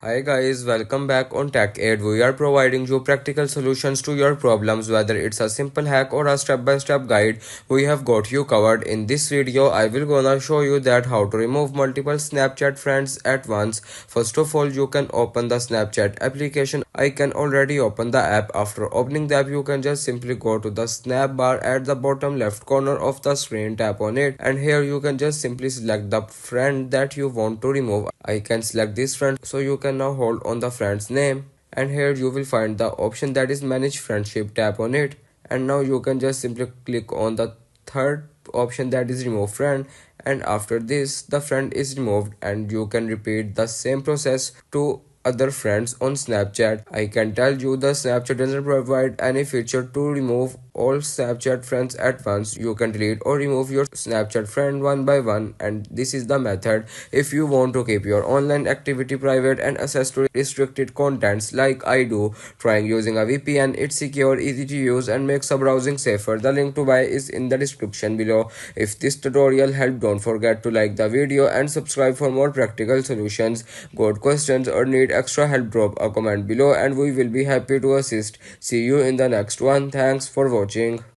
Hi guys, welcome back on Tech Aid. We are providing you practical solutions to your problems, whether it's a simple hack or a step-by-step guide. We have got you covered. In this video, I will gonna show you that how to remove multiple Snapchat friends at once. First of all, you can open the Snapchat application. I can already open the app. After opening the app, you can just simply go to the snap bar at the bottom left corner of the screen, tap on it, and here you can just simply select the friend that you want to remove. I can select this friend, so you can now hold on the friend's name, and here you will find the option that is manage friendship. Tap on it, and now you can just simply click on the third option, that is remove friend, and after this the friend is removed, and you can repeat the same process to other friends on Snapchat. I can tell you the Snapchat doesn't provide any feature to remove all Snapchat friends at once. You can delete or remove your Snapchat friend one by one, and this is the method. If you want to keep your online activity private and access to restricted contents like I do, trying using a VPN. It's secure, easy to use, and makes a browsing safer. The link to buy is in the description below. If this tutorial helped, don't forget to like the video and subscribe for more practical solutions. Got questions or need extra help, drop a comment below and we will be happy to assist. See you in the next one. Thanks for watching.